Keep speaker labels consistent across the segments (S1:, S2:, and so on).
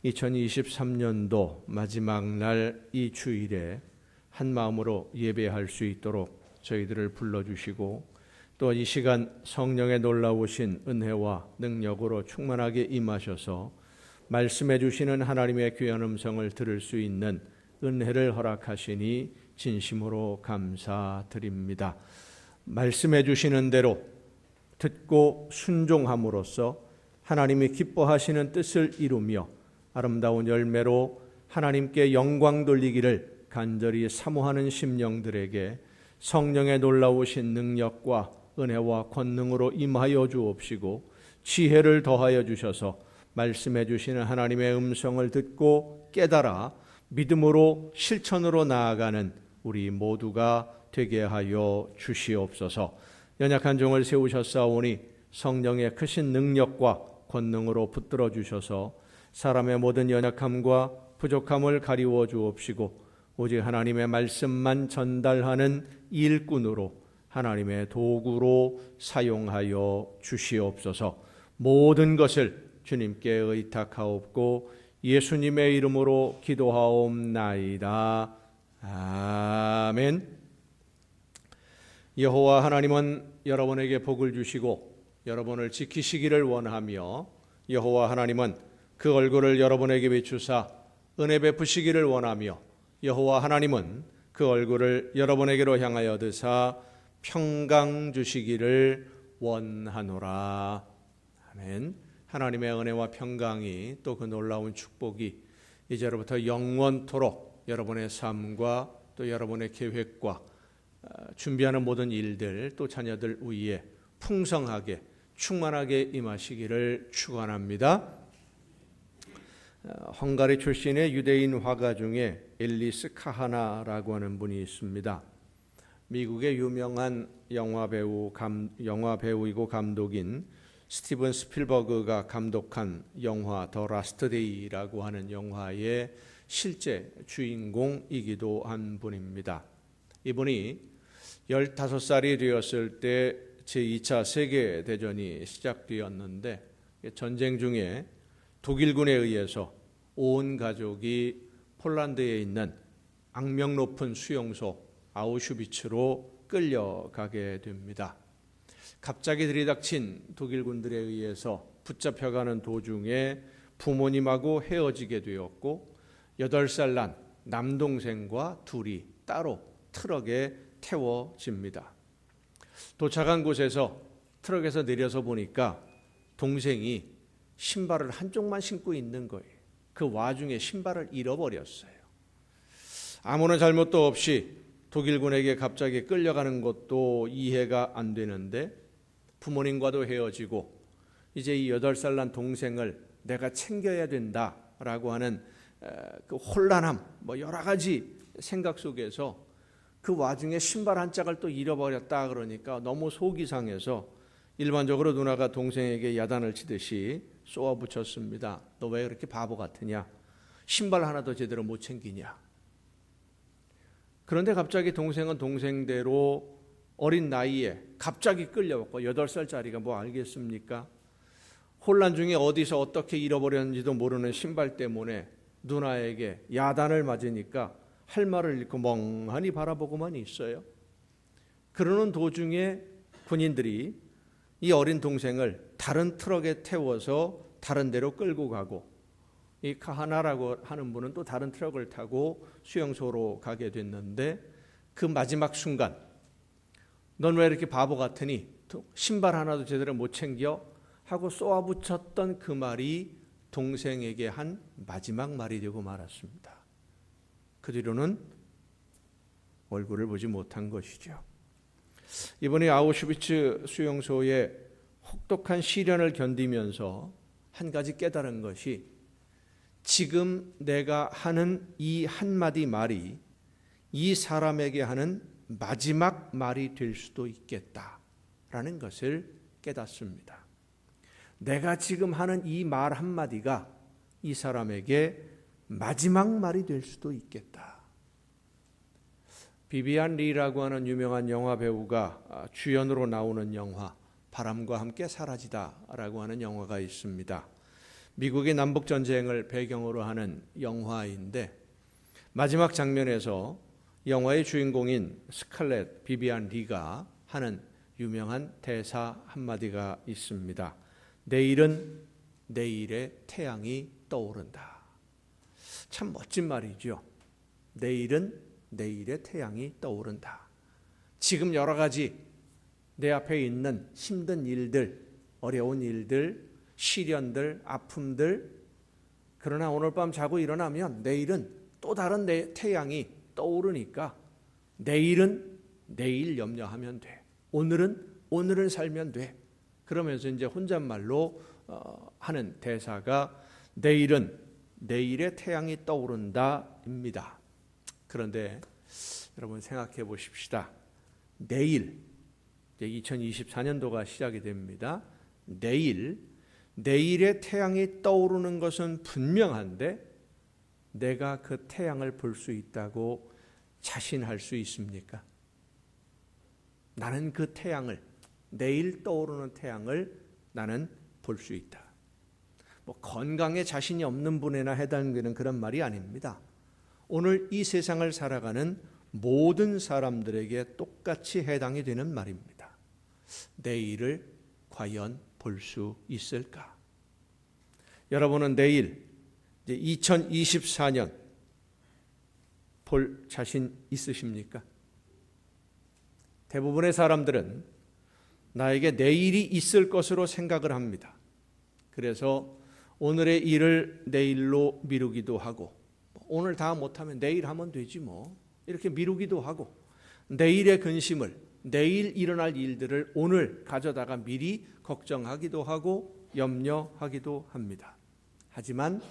S1: 2023년도 마지막 날 이 주일에 한 마음으로 예배할 수 있도록 저희들을 불러주시고 또 이 시간 성령의 놀라우신 은혜와 능력으로 충만하게 임하셔서 말씀해 주시는 하나님의 귀한 음성을 들을 수 있는 은혜를 허락하시니 진심으로 감사드립니다. 말씀해 주시는 대로 듣고 순종함으로써 하나님이 기뻐하시는 뜻을 이루며 아름다운 열매로 하나님께 영광 돌리기를 간절히 사모하는 심령들에게 성령의 놀라우신 능력과 은혜와 권능으로 임하여 주옵시고 지혜를 더하여 주셔서 말씀해 주시는 하나님의 음성을 듣고 깨달아 믿음으로 실천으로 나아가는 우리 모두가 되게 하여 주시옵소서. 연약한 종을 세우셨사오니 성령의 크신 능력과 권능으로 붙들어 주셔서 사람의 모든 연약함과 부족함을 가리워 주옵시고 오직 하나님의 말씀만 전달하는 일꾼으로 하나님의 도구로 사용하여 주시옵소서. 모든 것을 주님께 의탁하옵고 예수님의 이름으로 기도하옵나이다. 아멘. 여호와 하나님은 여러분에게 복을 주시고 여러분을 지키시기를 원하며 여호와 하나님은 그 얼굴을 여러분에게 비추사 은혜 베푸시기를 원하며 여호와 하나님은 그 얼굴을 여러분에게로 향하여 드사 평강 주시기를 원하노라. 아멘. 하나님의 은혜와 평강이 또 그 놀라운 축복이 이제로부터 영원토록 여러분의 삶과 또 여러분의 계획과 준비하는 모든 일들 또 자녀들 위에 풍성하게 충만하게 임하시기를 축원합니다. 헝가리 출신의 유대인 화가 중에 엘리스 카하나라고 하는 분이 있습니다. 미국의 유명한 영화배우이고 감독인 스티븐 스필버그가 감독한 영화 더 라스트 데이라고 하는 영화의 실제 주인공이기도 한 분입니다. 이분이 15살이 되었을 때 제2차 세계대전이 시작되었는데 전쟁 중에 독일군에 의해서 온 가족이 폴란드에 있는 악명 높은 수용소 아우슈비츠로 끌려가게 됩니다. 갑자기 들이닥친 독일군들에 의해서 붙잡혀가는 도중에 부모님하고 헤어지게 되었고 8살 난 남동생과 둘이 따로 트럭에 태워집니다. 도착한 곳에서 트럭에서 내려서 보니까 동생이 신발을 한쪽만 신고 있는 거예요. 그 와중에 신발을 잃어버렸어요. 아무런 잘못도 없이 독일군에게 갑자기 끌려가는 것도 이해가 안 되는데 부모님과도 헤어지고 이제 이 8살 난 동생을 내가 챙겨야 된다라고 하는 그 혼란함, 여러 가지 생각 속에서 그 와중에 신발 한 짝을 또 잃어버렸다 그러니까 너무 속이 상해서 일반적으로 누나가 동생에게 야단을 치듯이 쏘아붙였습니다. 너 왜 그렇게 바보 같으냐? 신발 하나도 제대로 못 챙기냐? 그런데 갑자기 동생은 동생대로 어린 나이에 갑자기 끌려왔고 8살짜리가 뭐 알겠습니까? 혼란 중에 어디서 어떻게 잃어버렸는지도 모르는 신발 때문에 누나에게 야단을 맞으니까 할 말을 잃고 멍하니 바라보고만 있어요. 그러는 도중에 군인들이 이 어린 동생을 다른 트럭에 태워서 다른 데로 끌고 가고 이 카하나라고 하는 분은 또 다른 트럭을 타고 수용소로 가게 됐는데 그 마지막 순간 넌 왜 이렇게 바보 같으니 신발 하나도 제대로 못 챙겨 하고 쏘아붙였던 그 말이 동생에게 한 마지막 말이 되고 말았습니다. 그 뒤로는 얼굴을 보지 못한 것이죠. 이번에 아우슈비츠 수용소의 혹독한 시련을 견디면서 한 가지 깨달은 것이 지금 내가 하는 이 한마디 말이 이 사람에게 하는 마지막 말이 될 수도 있겠다라는 것을 깨닫습니다. 내가 지금 하는 이 말 한마디가 이 사람에게 마지막 말이 될 수도 있겠다. 비비안 리라고 하는 유명한 영화 배우가 주연으로 나오는 영화 바람과 함께 사라지다라고 하는 영화가 있습니다. 미국의 남북전쟁을 배경으로 하는 영화인데 마지막 장면에서 영화의 주인공인 스칼렛 비비안 리가 하는 유명한 대사 한마디가 있습니다. 내일은 내일의 태양이 떠오른다. 참 멋진 말이죠. 내일은 내일의 태양이 떠오른다. 지금 여러 가지 내 앞에 있는 힘든 일들, 어려운 일들, 시련들, 아픔들, 그러나 오늘 밤 자고 일어나면 내일은 또 다른 내 태양이 떠오르니까 내일은 내일 염려하면 돼. 오늘은 오늘을 살면 돼. 그러면서 이제 혼잣말로 하는 대사가 내일은 내일의 태양이 떠오른다입니다. 그런데 여러분 생각해 보십시다. 내일, 이제 2024년도가 시작이 됩니다. 내일의 태양이 떠오르는 것은 분명한데 내가 그 태양을 볼 수 있다고 자신할 수 있습니까? 나는 그 태양을, 내일 떠오르는 태양을 나는 볼 수 있다. 건강에 자신이 없는 분에나 해당되는 그런 말이 아닙니다. 오늘 이 세상을 살아가는 모든 사람들에게 똑같이 해당이 되는 말입니다. 내일을 과연 볼 수 있을까? 여러분은 내일 2024년 볼 자신 있으십니까? 대부분의 사람들은 나에게 내일이 있을 것으로 생각을 합니다. 그래서 오늘의 일을 내일로 미루기도 하고 오늘 다 못하면 내일 하면 되지 뭐 이렇게 미루기도 하고 내일의 근심을 내일 일어날 일들을 오늘 가져다가 미리 걱정하기도 하고 염려하기도 합니다. 하지만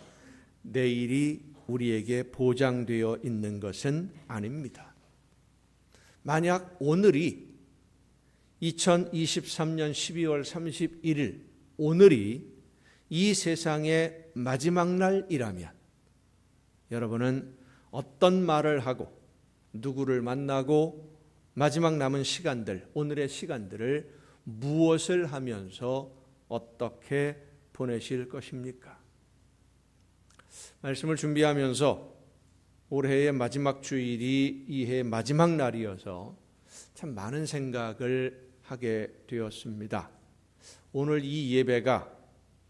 S1: 내일이 우리에게 보장되어 있는 것은 아닙니다. 만약 오늘이 2023년 12월 31일 오늘이 이 세상의 마지막 날이라면 여러분은 어떤 말을 하고 누구를 만나고 마지막 남은 시간들, 오늘의 시간들을 무엇을 하면서 어떻게 보내실 것입니까? 말씀을 준비하면서 올해의 마지막 주일이 이 해의 마지막 날이어서 참 많은 생각을 하게 되었습니다. 오늘 이 예배가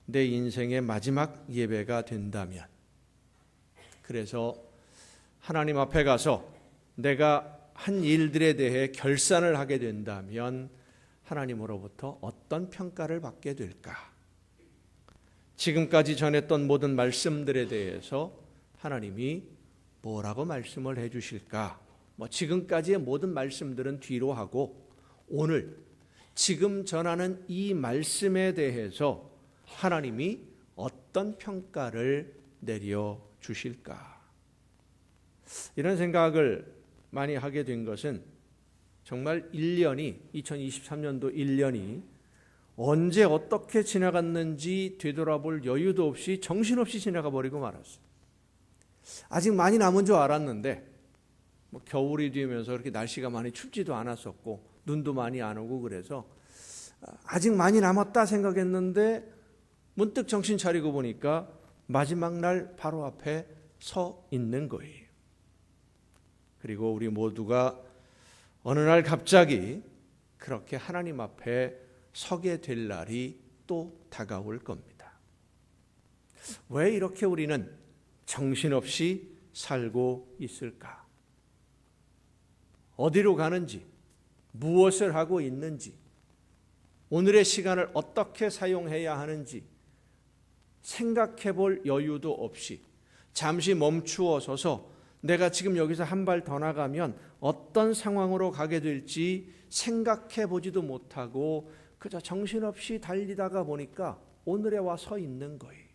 S1: 내 인생의 마지막 예배가 된다면, 그래서 하나님 앞에 가서 내가 한 일들에 대해 결산을 하게 된다면 하나님으로부터 어떤 평가를 받게 될까? 지금까지 전했던 모든 말씀들에 대해서 하나님이 뭐라고 말씀을 해 주실까? 지금까지의 모든 말씀들은 뒤로 하고 오늘 지금 전하는 이 말씀에 대해서 하나님이 어떤 평가를 내려 주실까? 이런 생각을 많이 하게 된 것은 정말 2023년도 1년이 언제 어떻게 지나갔는지 되돌아볼 여유도 없이 정신없이 지나가 버리고 말았어요. 아직 많이 남은 줄 알았는데 겨울이 되면서 그렇게 날씨가 많이 춥지도 않았었고 눈도 많이 안 오고 그래서 아직 많이 남았다 생각했는데 문득 정신 차리고 보니까 마지막 날 바로 앞에 서 있는 거예요. 그리고 우리 모두가 어느 날 갑자기 그렇게 하나님 앞에 서게 될 날이 또 다가올 겁니다. 왜 이렇게 우리는 정신없이 살고 있을까? 어디로 가는지, 무엇을 하고 있는지, 오늘의 시간을 어떻게 사용해야 하는지 생각해 볼 여유도 없이 잠시 멈추어 서서 내가 지금 여기서 한 발 더 나가면 어떤 상황으로 가게 될지 생각해 보지도 못하고 그저 정신없이 달리다가 보니까 오늘에 와 서 있는 거예요.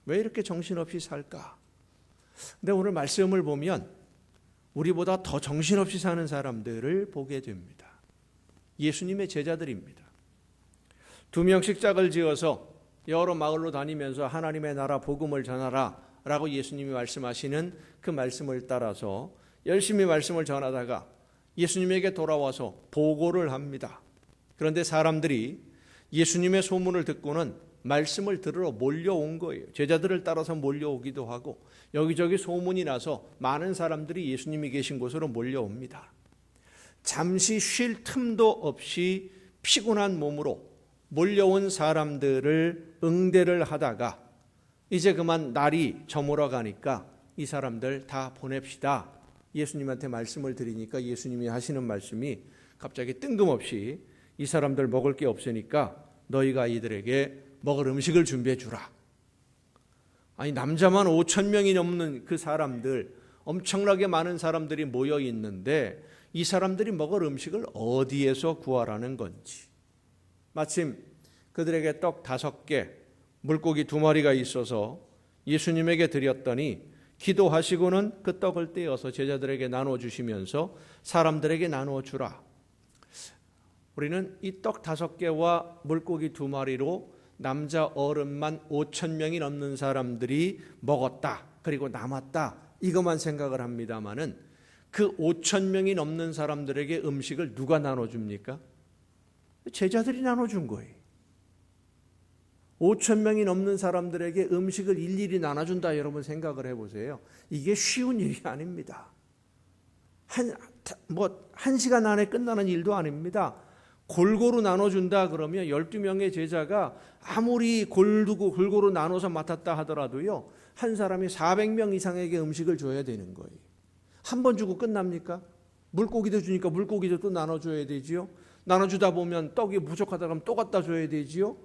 S1: 왜 이렇게 정신없이 살까? 근데 오늘 말씀을 보면 우리보다 더 정신없이 사는 사람들을 보게 됩니다. 예수님의 제자들입니다. 2명씩 짝을 지어서 여러 마을로 다니면서 하나님의 나라 복음을 전하라 라고 예수님이 말씀하시는 그 말씀을 따라서 열심히 말씀을 전하다가 예수님에게 돌아와서 보고를 합니다. 그런데 사람들이 예수님의 소문을 듣고는 말씀을 들으러 몰려온 거예요. 제자들을 따라서 몰려오기도 하고 여기저기 소문이 나서 많은 사람들이 예수님이 계신 곳으로 몰려옵니다. 잠시 쉴 틈도 없이 피곤한 몸으로 몰려온 사람들을 응대를 하다가 이제 그만 날이 저물어 가니까 이 사람들 다 보냅시다. 예수님한테 말씀을 드리니까 예수님이 하시는 말씀이 갑자기 뜬금없이 이 사람들 먹을 게 없으니까 너희가 이들에게 먹을 음식을 준비해 주라. 아니 남자만 5천 명이 넘는 그 사람들, 엄청나게 많은 사람들이 모여 있는데 이 사람들이 먹을 음식을 어디에서 구하라는 건지. 마침 그들에게 떡 5개, 물고기 2마리가 있어서 예수님에게 드렸더니 기도하시고는 그 떡을 떼어서 제자들에게 나눠주시면서 사람들에게 나눠주라. 우리는 이 떡 5개와 물고기 2마리로 남자 어른만 5천 명이 넘는 사람들이 먹었다. 그리고 남았다. 이것만 생각을 합니다마는 그 5천 명이 넘는 사람들에게 음식을 누가 나눠줍니까? 제자들이 나눠준 거예요. 5천 명이 넘는 사람들에게 음식을 일일이 나눠준다. 여러분 생각을 해보세요. 이게 쉬운 일이 아닙니다. 한 시간 안에 끝나는 일도 아닙니다. 골고루 나눠준다 그러면 12명의 제자가 아무리 골고루 나눠서 맡았다 하더라도요, 한 사람이 400명 이상에게 음식을 줘야 되는 거예요. 한 번 주고 끝납니까? 물고기도 주니까 물고기도 또 나눠줘야 되지요. 나눠주다 보면 떡이 부족하다 그러면 또 갖다 줘야 되지요.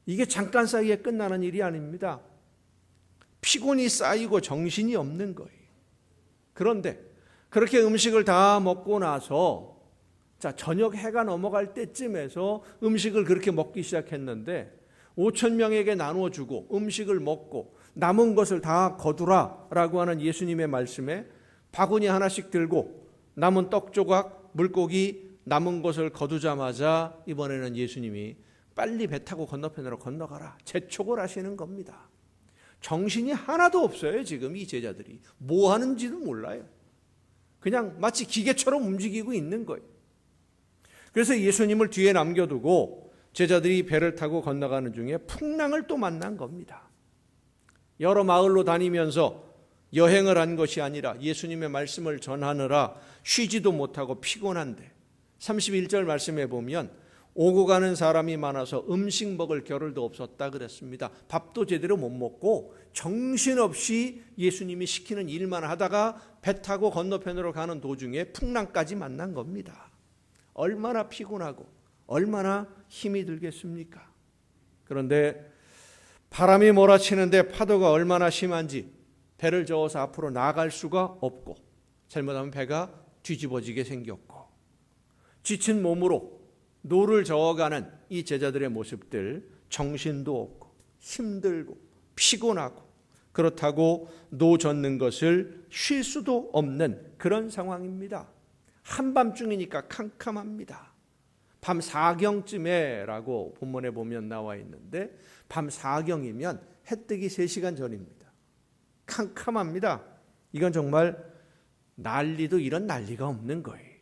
S1: 이게 잠깐 사이에 끝나는 일이 아닙니다. 피곤이 쌓이고 정신이 없는 거예요. 그런데 그렇게 음식을 다 먹고 나서 저녁 해가 넘어갈 때쯤에서 음식을 그렇게 먹기 시작했는데 5천 명에게 나눠주고 음식을 먹고 남은 것을 다 거두라라고 하는 예수님의 말씀에 바구니 하나씩 들고 남은 떡 조각, 물고기 남은 것을 거두자마자 이번에는 예수님이 빨리 배 타고 건너편으로 건너가라 재촉을 하시는 겁니다. 정신이 하나도 없어요. 지금 이 제자들이 뭐 하는지도 몰라요. 그냥 마치 기계처럼 움직이고 있는 거예요. 그래서 예수님을 뒤에 남겨두고 제자들이 배를 타고 건너가는 중에 풍랑을 또 만난 겁니다. 여러 마을로 다니면서 여행을 한 것이 아니라 예수님의 말씀을 전하느라 쉬지도 못하고 피곤한데 31절 말씀에 보면 오고 가는 사람이 많아서 음식 먹을 겨를도 없었다 그랬습니다. 밥도 제대로 못 먹고 정신없이 예수님이 시키는 일만 하다가 배 타고 건너편으로 가는 도중에 풍랑까지 만난 겁니다. 얼마나 피곤하고 얼마나 힘이 들겠습니까? 그런데 바람이 몰아치는데 파도가 얼마나 심한지 배를 저어서 앞으로 나아갈 수가 없고 잘못하면 배가 뒤집어지게 생겼고 지친 몸으로 노를 저어가는 이 제자들의 모습들, 정신도 없고 힘들고 피곤하고 그렇다고 노 젓는 것을 쉴 수도 없는 그런 상황입니다. 한밤중이니까 캄캄합니다. 밤 4경쯤에라고 본문에 보면 나와 있는데 밤 4경이면 해 뜨기 3시간 전입니다. 캄캄합니다. 이건 정말 난리도 이런 난리가 없는 거예요.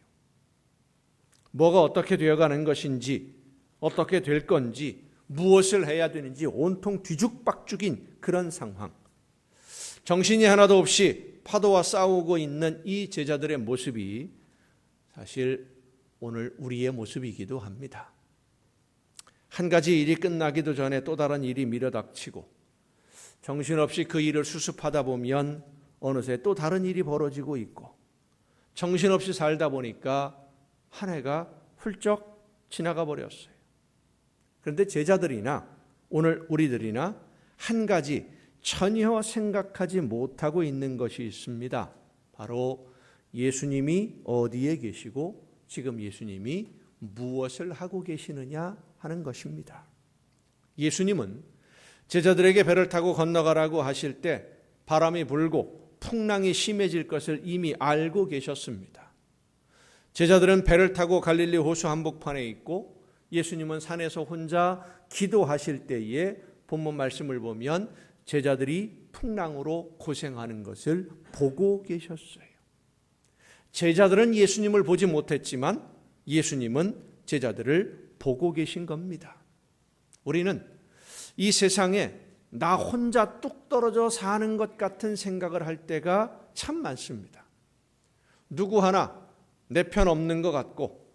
S1: 뭐가 어떻게 되어가는 것인지 어떻게 될 건지 무엇을 해야 되는지 온통 뒤죽박죽인 그런 상황. 정신이 하나도 없이 파도와 싸우고 있는 이 제자들의 모습이 사실 오늘 우리의 모습이기도 합니다. 한 가지 일이 끝나기도 전에 또 다른 일이 밀어닥치고 정신없이 그 일을 수습하다 보면 어느새 또 다른 일이 벌어지고 있고 정신없이 살다 보니까 한 해가 훌쩍 지나가 버렸어요. 그런데 제자들이나 오늘 우리들이나 한 가지 전혀 생각하지 못하고 있는 것이 있습니다. 바로 예수님이 어디에 계시고 지금 예수님이 무엇을 하고 계시느냐 하는 것입니다. 예수님은 제자들에게 배를 타고 건너가라고 하실 때 바람이 불고 풍랑이 심해질 것을 이미 알고 계셨습니다. 제자들은 배를 타고 갈릴리 호수 한복판에 있고 예수님은 산에서 혼자 기도하실 때에 본문 말씀을 보면 제자들이 풍랑으로 고생하는 것을 보고 계셨어요. 제자들은 예수님을 보지 못했지만 예수님은 제자들을 보고 계신 겁니다. 우리는 이 세상에 나 혼자 뚝 떨어져 사는 것 같은 생각을 할 때가 참 많습니다. 누구 하나 내 편 없는 것 같고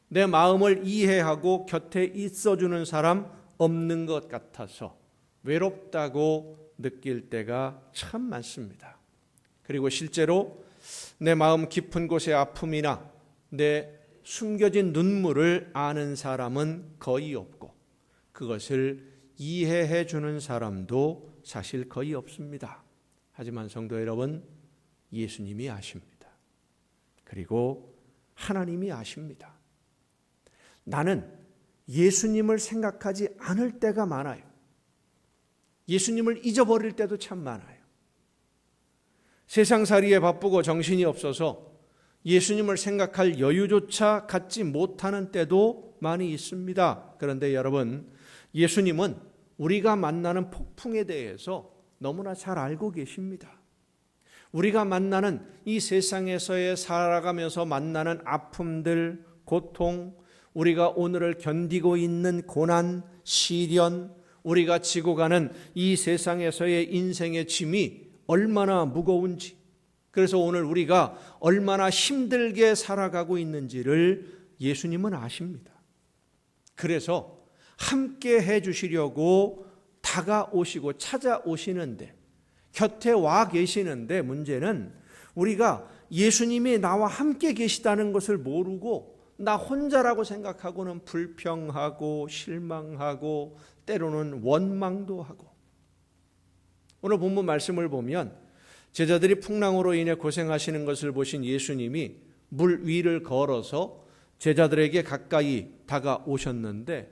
S1: 내 마음을 이해하고 곁에 있어주는 사람 없는 것 같아서 외롭다고 느낄 때가 참 많습니다. 그리고 실제로 내 마음 깊은 곳의 아픔이나 내 숨겨진 눈물을 아는 사람은 거의 없고 그것을 이해해 주는 사람도 사실 거의 없습니다. 하지만 성도 여러분, 예수님이 아십니다. 그리고 하나님이 아십니다. 나는 예수님을 생각하지 않을 때가 많아요. 예수님을 잊어버릴 때도 참 많아요. 세상살이에 바쁘고 정신이 없어서 예수님을 생각할 여유조차 갖지 못하는 때도 많이 있습니다. 그런데 여러분, 예수님은 우리가 만나는 폭풍에 대해서 너무나 잘 알고 계십니다. 우리가 만나는 이 세상에서의 살아가면서 만나는 아픔들, 고통, 우리가 오늘을 견디고 있는 고난, 시련, 우리가 지고 가는 이 세상에서의 인생의 짐이 얼마나 무거운지, 그래서 오늘 우리가 얼마나 힘들게 살아가고 있는지를 예수님은 아십니다. 그래서 함께 해주시려고 다가오시고 찾아오시는데, 곁에 와 계시는데, 문제는 우리가 예수님이 나와 함께 계시다는 것을 모르고 나 혼자라고 생각하고는 불평하고 실망하고 때로는 원망도 하고. 오늘 본문 말씀을 보면 제자들이 풍랑으로 인해 고생하시는 것을 보신 예수님이 물 위를 걸어서 제자들에게 가까이 다가오셨는데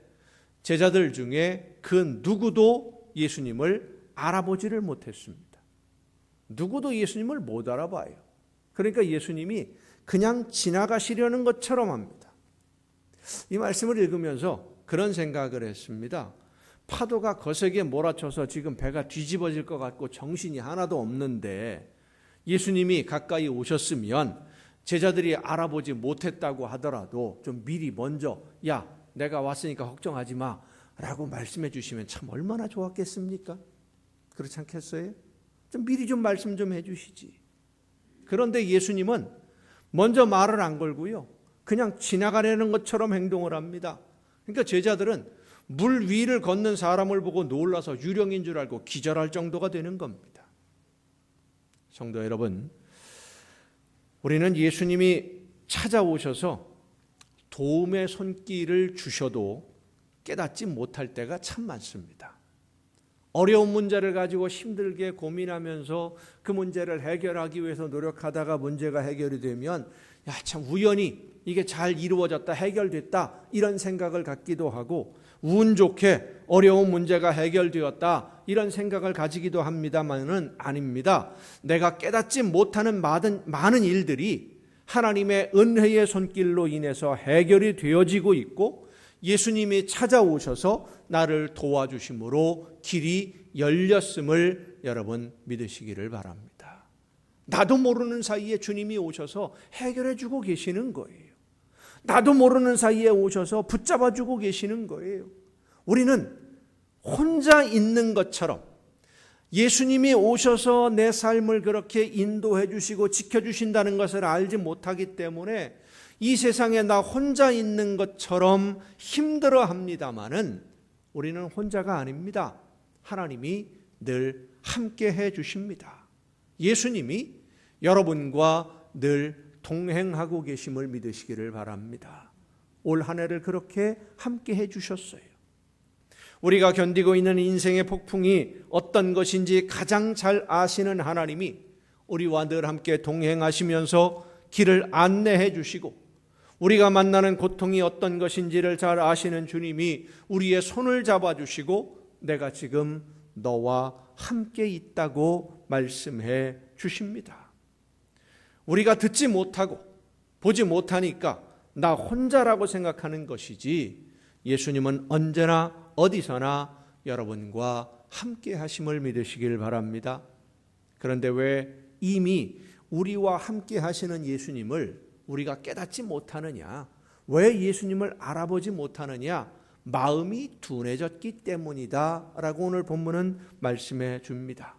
S1: 제자들 중에 그 누구도 예수님을 알아보지를 못했습니다. 누구도 예수님을 못 알아봐요. 그러니까 예수님이 그냥 지나가시려는 것처럼 합니다. 이 말씀을 읽으면서 그런 생각을 했습니다. 파도가 거세게 몰아쳐서 지금 배가 뒤집어질 것 같고 정신이 하나도 없는데 예수님이 가까이 오셨으면 제자들이 알아보지 못했다고 하더라도 좀 미리 먼저 야, 내가 왔으니까 걱정하지 마 라고 말씀해 주시면 참 얼마나 좋았겠습니까? 그렇지 않겠어요? 좀 미리 좀 말씀 좀 해 주시지. 그런데 예수님은 먼저 말을 안 걸고요, 그냥 지나가려는 것처럼 행동을 합니다. 그러니까 제자들은 물 위를 걷는 사람을 보고 놀라서 유령인 줄 알고 기절할 정도가 되는 겁니다. 성도 여러분, 우리는 예수님이 찾아오셔서 도움의 손길을 주셔도 깨닫지 못할 때가 참 많습니다. 어려운 문제를 가지고 힘들게 고민하면서 그 문제를 해결하기 위해서 노력하다가 문제가 해결이 되면 야, 참 우연히 이게 잘 이루어졌다, 해결됐다 이런 생각을 갖기도 하고 운 좋게 어려운 문제가 해결되었다 이런 생각을 가지기도 합니다만은 아닙니다. 내가 깨닫지 못하는 많은 일들이 하나님의 은혜의 손길로 인해서 해결이 되어지고 있고 예수님이 찾아오셔서 나를 도와주심으로 길이 열렸음을 여러분 믿으시기를 바랍니다. 나도 모르는 사이에 주님이 오셔서 해결해 주고 계시는 거예요. 나도 모르는 사이에 오셔서 붙잡아 주고 계시는 거예요. 우리는 혼자 있는 것처럼 예수님이 오셔서 내 삶을 그렇게 인도해 주시고 지켜주신다는 것을 알지 못하기 때문에 이 세상에 나 혼자 있는 것처럼 힘들어 합니다마는 우리는 혼자가 아닙니다. 하나님이 늘 함께 해 주십니다. 예수님이 여러분과 늘 동행하고 계심을 믿으시기를 바랍니다. 올 한 해를 그렇게 함께 해 주셨어요. 우리가 견디고 있는 인생의 폭풍이 어떤 것인지 가장 잘 아시는 하나님이 우리와 늘 함께 동행하시면서 길을 안내해 주시고 우리가 만나는 고통이 어떤 것인지를 잘 아시는 주님이 우리의 손을 잡아주시고 내가 지금 너와 함께 있다고 말씀해 주십니다. 우리가 듣지 못하고 보지 못하니까 나 혼자라고 생각하는 것이지 예수님은 언제나 어디서나 여러분과 함께 하심을 믿으시길 바랍니다. 그런데 왜 이미 우리와 함께 하시는 예수님을 우리가 깨닫지 못하느냐? 왜 예수님을 알아보지 못하느냐? 마음이 둔해졌기 때문이다 라고 오늘 본문은 말씀해 줍니다.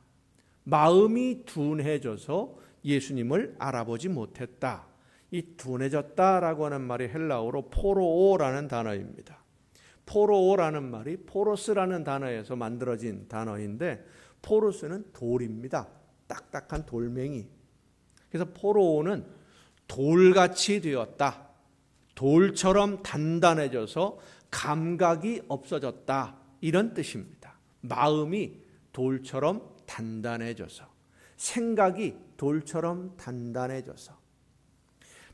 S1: 마음이 둔해져서 예수님을 알아보지 못했다. 이 둔해졌다라고 하는 말이 헬라어로 포로오라는 단어입니다. 포로오라는 말이 포로스라는 단어에서 만들어진 단어인데 포로스는 돌입니다. 딱딱한 돌멩이. 그래서 포로오는 돌같이 되었다. 돌처럼 단단해져서 감각이 없어졌다. 이런 뜻입니다. 마음이 돌처럼 단단해져서, 생각이 돌처럼 단단해져서,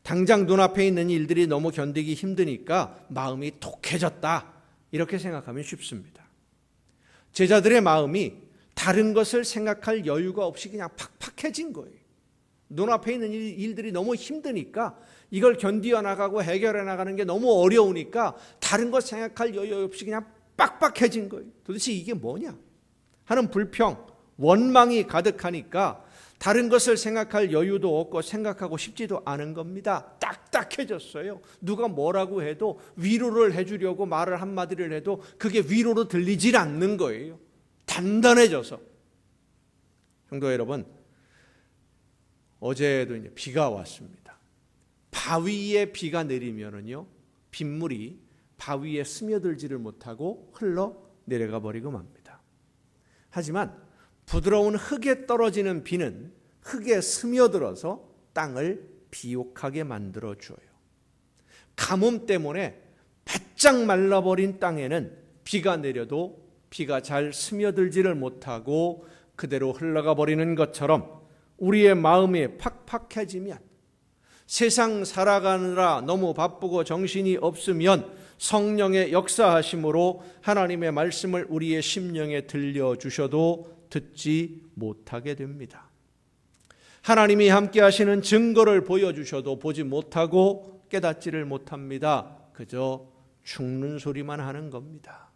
S1: 당장 눈앞에 있는 일들이 너무 견디기 힘드니까 마음이 독해졌다. 이렇게 생각하면 쉽습니다. 제자들의 마음이 다른 것을 생각할 여유가 없이 그냥 팍팍해진 거예요. 눈앞에 있는 일들이 너무 힘드니까, 이걸 견디어 나가고 해결해 나가는 게 너무 어려우니까 다른 것 생각할 여유 없이 그냥 빡빡해진 거예요. 도대체 이게 뭐냐 하는 불평, 원망이 가득하니까 다른 것을 생각할 여유도 없고 생각하고 싶지도 않은 겁니다. 딱딱해졌어요. 누가 뭐라고 해도 위로를 해주려고 말을 한마디를 해도 그게 위로로 들리질 않는 거예요. 단단해져서. 성도 여러분, 어제도 이제 비가 왔습니다. 바위에 비가 내리면은요, 빗물이 바위에 스며들지를 못하고 흘러 내려가 버리고 맙니다. 하지만 부드러운 흙에 떨어지는 비는 흙에 스며들어서 땅을 비옥하게 만들어 줘요. 가뭄 때문에 바짝 말라버린 땅에는 비가 내려도 비가 잘 스며들지를 못하고 그대로 흘러가 버리는 것처럼 우리의 마음이 팍팍해지면, 세상 살아가느라 너무 바쁘고 정신이 없으면 성령의 역사하심으로 하나님의 말씀을 우리의 심령에 들려주셔도 듣지 못하게 됩니다. 하나님이 함께 하시는 증거를 보여주셔도 보지 못하고 깨닫지를 못합니다. 그저 죽는 소리만 하는 겁니다.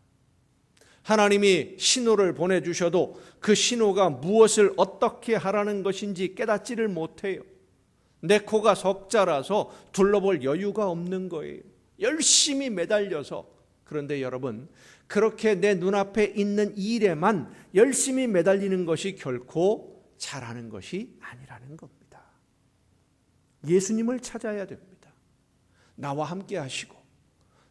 S1: 하나님이 신호를 보내주셔도 그 신호가 무엇을 어떻게 하라는 것인지 깨닫지를 못해요. 내 코가 석자라서 둘러볼 여유가 없는 거예요. 열심히 매달려서. 그런데 여러분, 그렇게 내 눈앞에 있는 일에만 열심히 매달리는 것이 결코 잘하는 것이 아니라는 겁니다. 예수님을 찾아야 됩니다. 나와 함께 하시고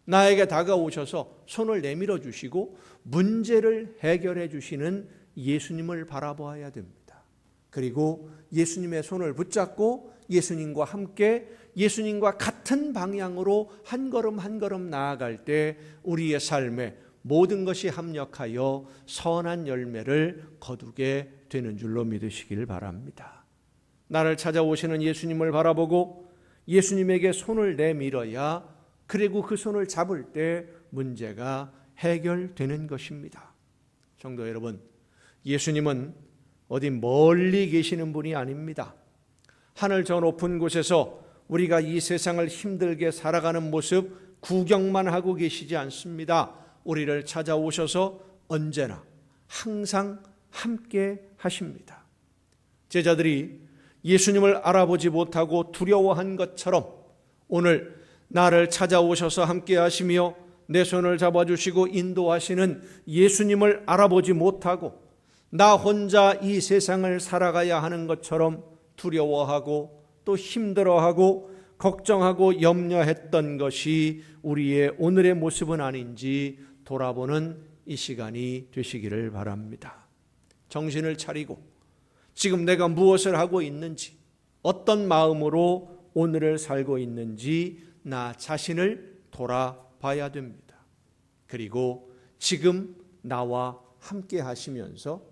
S1: 나에게 다가오셔서 손을 내밀어 주시고 문제를 해결해 주시는 예수님을 바라보아야 됩니다. 그리고 예수님의 손을 붙잡고 예수님과 함께, 예수님과 같은 방향으로 한 걸음 한 걸음 나아갈 때 우리의 삶에 모든 것이 합력하여 선한 열매를 거두게 되는 줄로 믿으시길 바랍니다. 나를 찾아오시는 예수님을 바라보고 예수님에게 손을 내밀어야, 그리고 그 손을 잡을 때 문제가 해결되는 것입니다. 성도 여러분, 예수님은 어디 멀리 계시는 분이 아닙니다. 하늘 저 높은 곳에서 우리가 이 세상을 힘들게 살아가는 모습 구경만 하고 계시지 않습니다. 우리를 찾아오셔서 언제나 항상 함께 하십니다. 제자들이 예수님을 알아보지 못하고 두려워한 것처럼 오늘 나를 찾아오셔서 함께 하시며 내 손을 잡아주시고 인도하시는 예수님을 알아보지 못하고 나 혼자 이 세상을 살아가야 하는 것처럼 두려워하고 또 힘들어하고 걱정하고 염려했던 것이 우리의 오늘의 모습은 아닌지 돌아보는 이 시간이 되시기를 바랍니다. 정신을 차리고 지금 내가 무엇을 하고 있는지, 어떤 마음으로 오늘을 살고 있는지 나 자신을 돌아봐야 됩니다. 그리고 지금 나와 함께 하시면서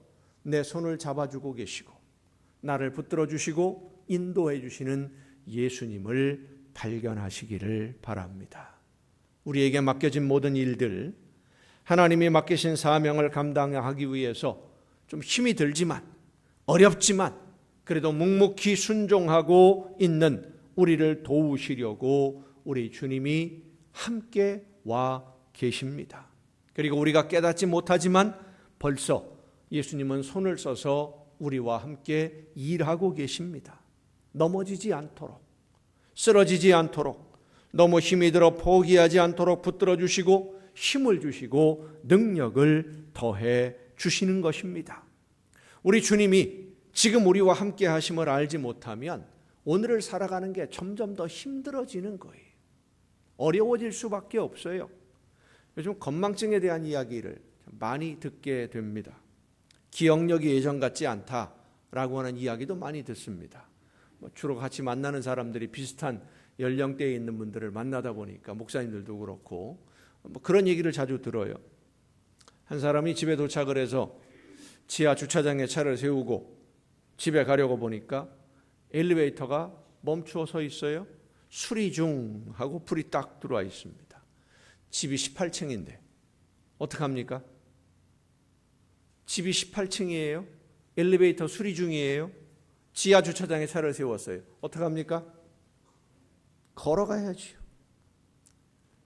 S1: 내 손을 잡아주고 계시고 나를 붙들어 주시고 인도해 주시는 예수님을 발견하시기를 바랍니다. 우리에게 맡겨진 모든 일들, 하나님이 맡기신 사명을 감당하기 위해서 좀 힘이 들지만 어렵지만 그래도 묵묵히 순종하고 있는 우리를 도우시려고 우리 주님이 함께 와 계십니다. 그리고 우리가 깨닫지 못하지만 벌써 예수님은 손을 써서 우리와 함께 일하고 계십니다. 넘어지지 않도록, 쓰러지지 않도록, 너무 힘이 들어 포기하지 않도록 붙들어 주시고 힘을 주시고 능력을 더해 주시는 것입니다. 우리 주님이 지금 우리와 함께 하심을 알지 못하면 오늘을 살아가는 게 점점 더 힘들어지는 거예요. 어려워질 수밖에 없어요. 요즘 건망증에 대한 이야기를 많이 듣게 됩니다. 기억력이 예전 같지 않다라고 하는 이야기도 많이 듣습니다. 주로 같이 만나는 사람들이 비슷한 연령대에 있는 분들을 만나다 보니까 목사님들도 그렇고 그런 얘기를 자주 들어요. 한 사람이 집에 도착을 해서 지하 주차장에 차를 세우고 집에 가려고 보니까 엘리베이터가 멈추어 서 있어요. 수리 중 하고 불이 딱 들어와 있습니다. 집이 18층인데 어떡합니까? 집이 18층이에요. 엘리베이터 수리 중이에요. 지하 주차장에 차를 세웠어요. 어떡합니까? 걸어가야지요.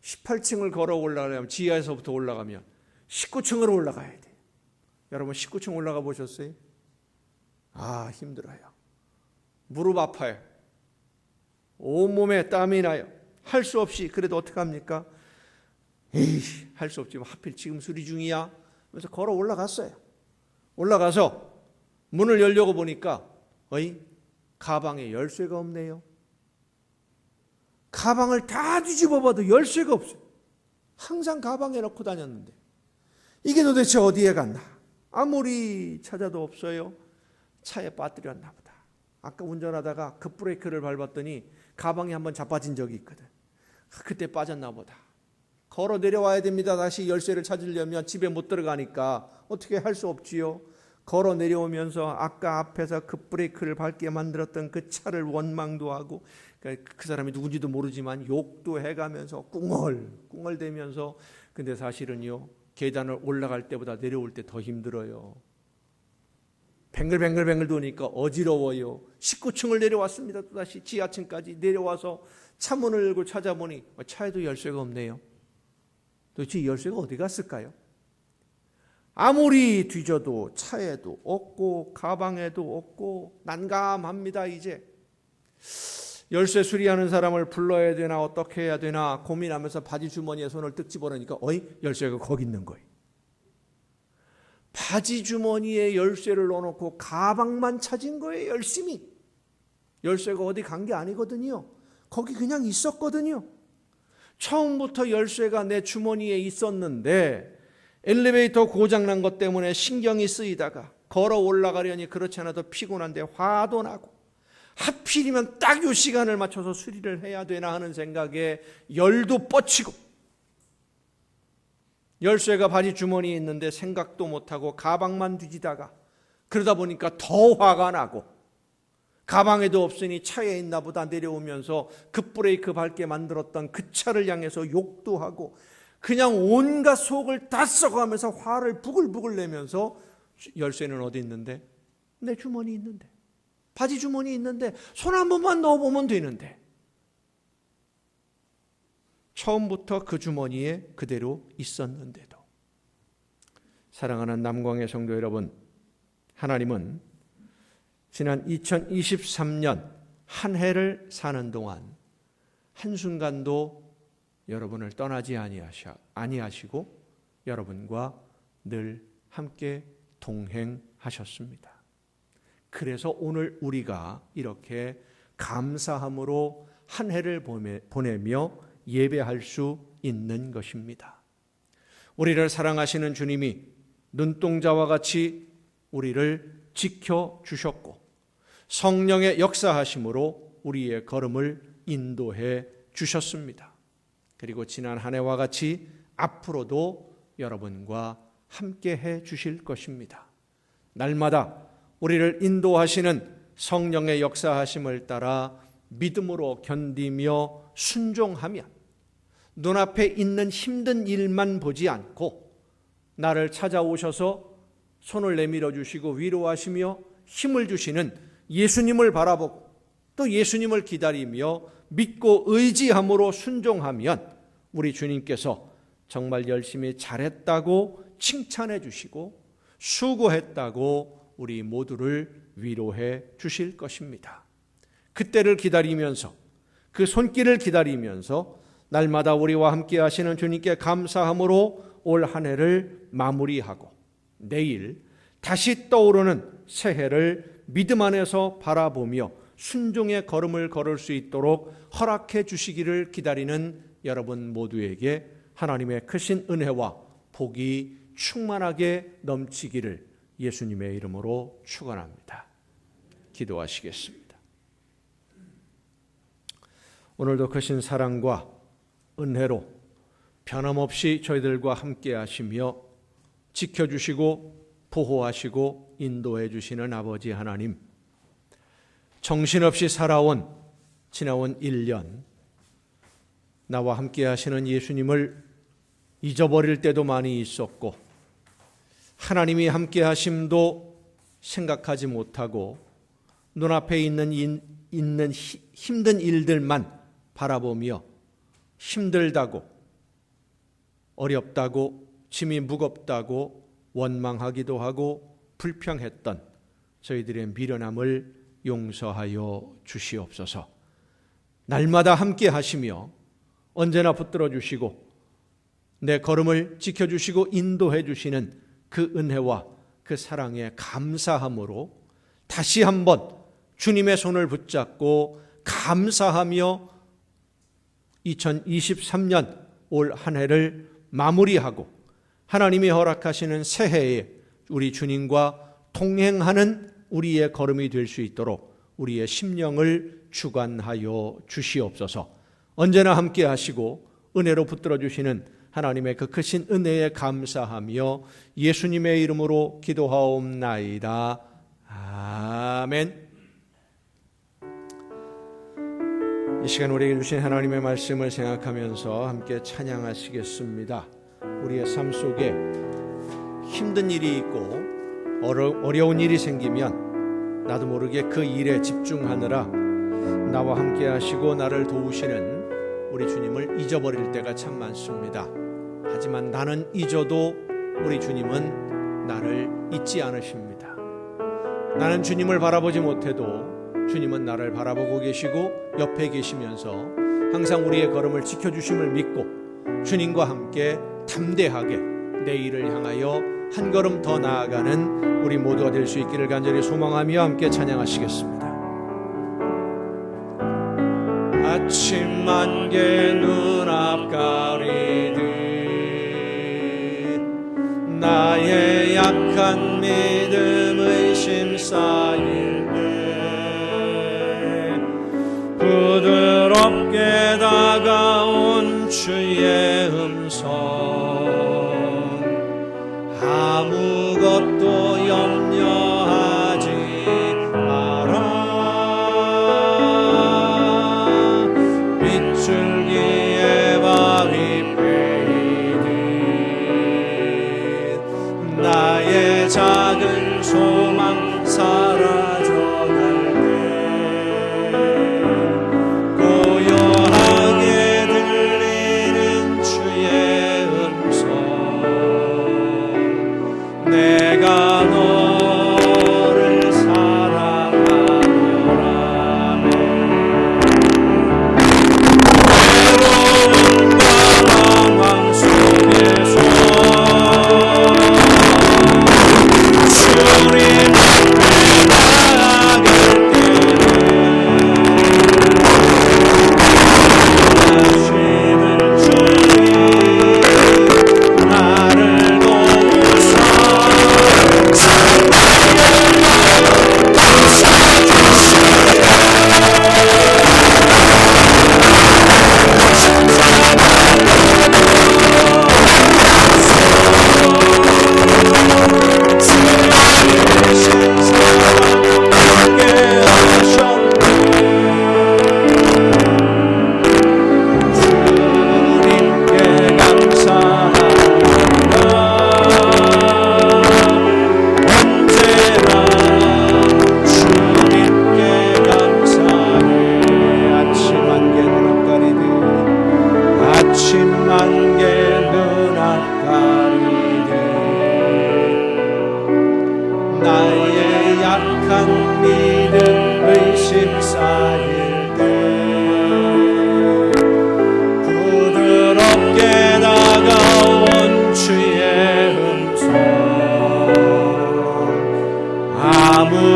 S1: 18층을 걸어 올라가려면 지하에서부터 올라가면 19층으로 올라가야 돼요. 여러분 19층 올라가 보셨어요? 아, 힘들어요. 무릎 아파요. 온몸에 땀이 나요. 할 수 없이 그래도 어떡합니까? 에이, 할 수 없지만 하필 지금 수리 중이야. 그래서 걸어 올라갔어요. 올라가서 문을 열려고 보니까 가방에 열쇠가 없네요. 가방을 다 뒤집어 봐도 열쇠가 없어요. 항상 가방에 넣고 다녔는데 이게 도대체 어디에 갔나? 아무리 찾아도 없어요. 차에 빠뜨렸나 보다. 아까 운전하다가 급브레이크를 밟았더니 가방이 한번 자빠진 적이 있거든. 그때 빠졌나 보다. 걸어 내려와야 됩니다. 다시 열쇠를 찾으려면 집에 못 들어가니까 어떻게 할 수 없지요. 걸어 내려오면서 아까 앞에서 급브레이크를 밟게 만들었던 그 차를 원망도 하고 그 사람이 누군지도 모르지만 욕도 해가면서 꿍얼대면서 근데 사실은요 계단을 올라갈 때보다 내려올 때 더 힘들어요. 뱅글뱅글 도니까 어지러워요. 19층을 내려왔습니다. 또다시 지하층까지 내려와서 차문을 열고 찾아보니 차에도 열쇠가 없네요. 도대체 열쇠가 어디 갔을까요? 아무리 뒤져도 차에도 없고 가방에도 없고 난감합니다. 이제 열쇠 수리하는 사람을 불러야 되나 어떻게 해야 되나 고민하면서 바지 주머니에 손을 뜩 집어넣으니까 열쇠가 거기 있는 거예요. 바지 주머니에 열쇠를 넣어놓고 가방만 찾은 거예요. 열심히. 열쇠가 어디 간 게 아니거든요. 거기 그냥 있었거든요. 처음부터 열쇠가 내 주머니에 있었는데 엘리베이터 고장난 것 때문에 신경이 쓰이다가 걸어 올라가려니 그렇지 않아도 피곤한데 화도 나고 하필이면 딱 이 시간을 맞춰서 수리를 해야 되나 하는 생각에 열도 뻗치고 열쇠가 바지 주머니에 있는데 생각도 못하고 가방만 뒤지다가 그러다 보니까 더 화가 나고 가방에도 없으니 차에 있나 보다 내려오면서 급브레이크 밟게 만들었던 그 차를 향해서 욕도 하고 그냥 온갖 속을 다 썩어가면서 화를 부글부글 내면서 열쇠는 어디 있는데? 내 주머니 있는데. 바지 주머니 있는데 손 한 번만 넣어보면 되는데 처음부터 그 주머니에 그대로 있었는데도. 사랑하는 남광의 성도 여러분, 하나님은 지난 2023년 한 해를 사는 동안 한순간도 여러분을 떠나지 아니하시고 여러분과 늘 함께 동행하셨습니다. 그래서 오늘 우리가 이렇게 감사함으로 한 해를 보내며 예배할 수 있는 것입니다. 우리를 사랑하시는 주님이 눈동자와 같이 우리를 지켜주셨고 성령의 역사하심으로 우리의 걸음을 인도해 주셨습니다. 그리고 지난 한 해와 같이 앞으로도 여러분과 함께 해 주실 것입니다. 날마다 우리를 인도하시는 성령의 역사하심을 따라 믿음으로 견디며 순종하며 눈앞에 있는 힘든 일만 보지 않고 나를 찾아오셔서 손을 내밀어 주시고 위로하시며 힘을 주시는 예수님을 바라보고 또 예수님을 기다리며 믿고 의지함으로 순종하면 우리 주님께서 정말 열심히 잘했다고 칭찬해 주시고 수고했다고 우리 모두를 위로해 주실 것입니다. 그때를 기다리면서 그 손길을 기다리면서 날마다 우리와 함께 하시는 주님께 감사함으로 올 한 해를 마무리하고 내일 다시 떠오르는 새해를 믿음 안에서 바라보며 순종의 걸음을 걸을 수 있도록 허락해 주시기를 기다리는 여러분 모두에게 하나님의 크신 은혜와 복이 충만하게 넘치기를 예수님의 이름으로 축원합니다. 기도하시겠습니다. 오늘도 크신 사랑과 은혜로 변함없이 저희들과 함께 하시며 지켜주시고 보호하시고 인도해 주시는 아버지 하나님, 정신없이 살아온 지나온 1년 나와 함께 하시는 예수님을 잊어버릴 때도 많이 있었고 하나님이 함께 하심도 생각하지 못하고 눈앞에 있는 힘든 일들만 바라보며 힘들다고 어렵다고 짐이 무겁다고 원망하기도 하고 불평했던 저희들의 미련함을 용서하여 주시옵소서. 날마다 함께 하시며 언제나 붙들어 주시고 내 걸음을 지켜주시고 인도해 주시는 그 은혜와 그 사랑에 감사함으로 다시 한번 주님의 손을 붙잡고 감사하며 2023년 올 한 해를 마무리하고 하나님이 허락하시는 새해에 우리 주님과 동행하는 우리의 걸음이 될 수 있도록 우리의 심령을 주관하여 주시옵소서. 언제나 함께 하시고 은혜로 붙들어 주시는 하나님의 그 크신 은혜에 감사하며 예수님의 이름으로 기도하옵나이다. 아멘. 이 시간 우리에게 주신 하나님의 말씀을 생각하면서 함께 찬양하시겠습니다. 우리의 삶 속에 힘든 일이 있고 어려운 일이 생기면 나도 모르게 그 일에 집중하느라 나와 함께 하시고 나를 도우시는 우리 주님을 잊어버릴 때가 참 많습니다. 하지만 나는 잊어도 우리 주님은 나를 잊지 않으십니다. 나는 주님을 바라보지 못해도 주님은 나를 바라보고 계시고 옆에 계시면서 항상 우리의 걸음을 지켜주심을 믿고 주님과 함께 담대하게 내일을 향하여 한 걸음 더 나아가는 우리 모두가 될 수 있기를 간절히 소망하며 함께 찬양하시겠습니다. 아침 안개 눈앞 가리듯 나의 약한 믿음 의심 쌓일 때 부드럽게 다가온 주의 음성 아무것도 염려하지 마라. 빗줄기에 바위 패이듯 나의 작은 소망 사라져갈 때 고요하게 들리는 주의 음성 내가 너를 사랑하노라네. 외로움과 방황 속에서 주님 앞에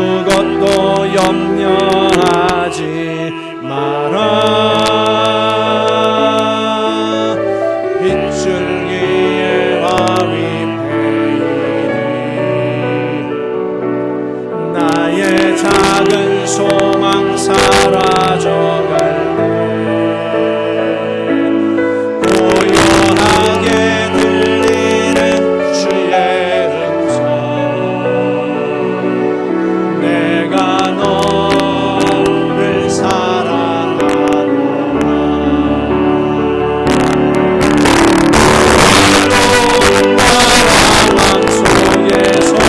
S1: 아무것도 염려하지 마라. 빗줄기에 바위 패이니 나의 작은 소망 사라져갈 때 고요하게 들리는 주의 음성 내가 너를 사랑하노라. 새로운 나라만 속에서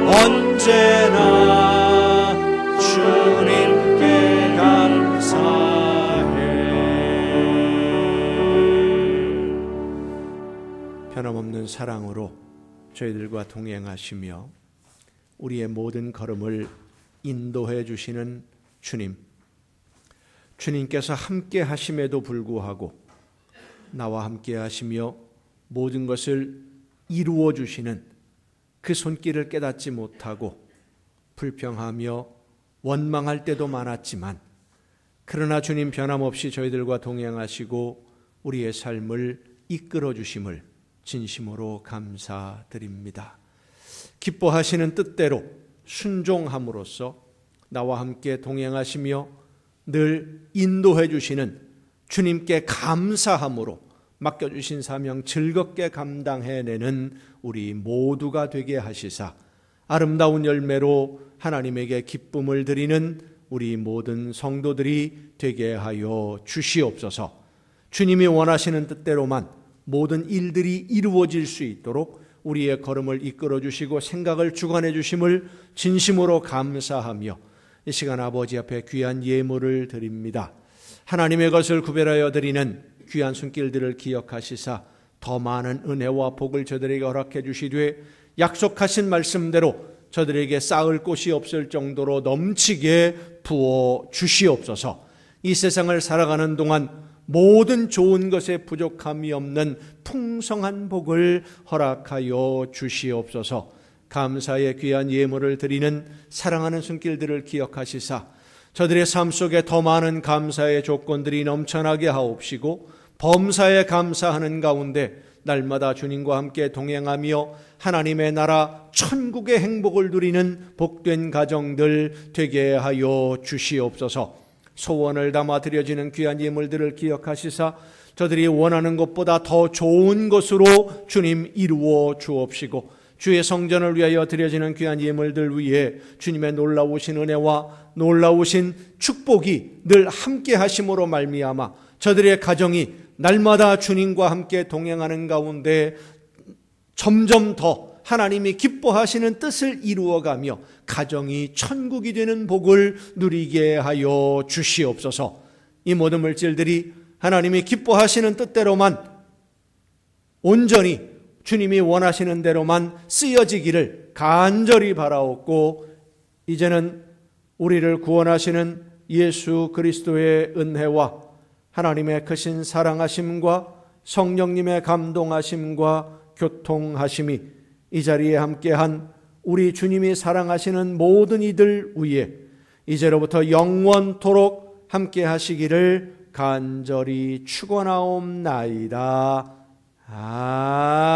S1: 언제나 주님께 감사해. 변함없는 사랑으로 저희들과 동행하시며 우리의 모든 걸음을 인도해 주시는 주님, 주님께서 함께 하심에도 불구하고 나와 함께 하시며 모든 것을 이루어 주시는 그 손길을 깨닫지 못하고 불평하며 원망할 때도 많았지만, 그러나 주님 변함없이 저희들과 동행하시고 우리의 삶을 이끌어 주심을 진심으로 감사드립니다. 기뻐하시는 뜻대로 순종함으로써 나와 함께 동행하시며 늘 인도해 주시는 주님께 감사함으로 맡겨주신 사명 즐겁게 감당해내는 우리 모두가 되게 하시사 아름다운 열매로 하나님에게 기쁨을 드리는 우리 모든 성도들이 되게 하여 주시옵소서. 주님이 원하시는 뜻대로만 모든 일들이 이루어질 수 있도록 우리의 걸음을 이끌어 주시고 생각을 주관해 주심을 진심으로 감사하며 이 시간 아버지 앞에 귀한 예물을 드립니다. 하나님의 것을 구별하여 드리는 귀한 손길들을 기억하시사 더 많은 은혜와 복을 저들에게 허락해 주시되 약속하신 말씀대로 저들에게 쌓을 곳이 없을 정도로 넘치게 부어 주시옵소서. 이 세상을 살아가는 동안 모든 좋은 것에 부족함이 없는 풍성한 복을 허락하여 주시옵소서. 감사의 귀한 예물을 드리는 사랑하는 손길들을 기억하시사 저들의 삶 속에 더 많은 감사의 조건들이 넘쳐나게 하옵시고 범사에 감사하는 가운데 날마다 주님과 함께 동행하며 하나님의 나라 천국의 행복을 누리는 복된 가정들 되게 하여 주시옵소서. 소원을 담아 드려지는 귀한 예물들을 기억하시사 저들이 원하는 것보다 더 좋은 것으로 주님 이루어 주옵시고 주의 성전을 위하여 드려지는 귀한 예물들 위에 주님의 놀라우신 은혜와 놀라우신 축복이 늘 함께 하심으로 말미암아 저들의 가정이 날마다 주님과 함께 동행하는 가운데 점점 더 하나님이 기뻐하시는 뜻을 이루어가며 가정이 천국이 되는 복을 누리게 하여 주시옵소서. 이 모든 물질들이 하나님이 기뻐하시는 뜻대로만 온전히 주님이 원하시는 대로만 쓰여지기를 간절히 바라옵고 이제는 우리를 구원하시는 예수 그리스도의 은혜와 하나님의 크신 사랑하심과 성령님의 감동하심과 교통하심이 이 자리에 함께한 우리 주님이 사랑하시는 모든 이들 위에 이제로부터 영원토록 함께 하시기를 간절히 축원하옵나이다.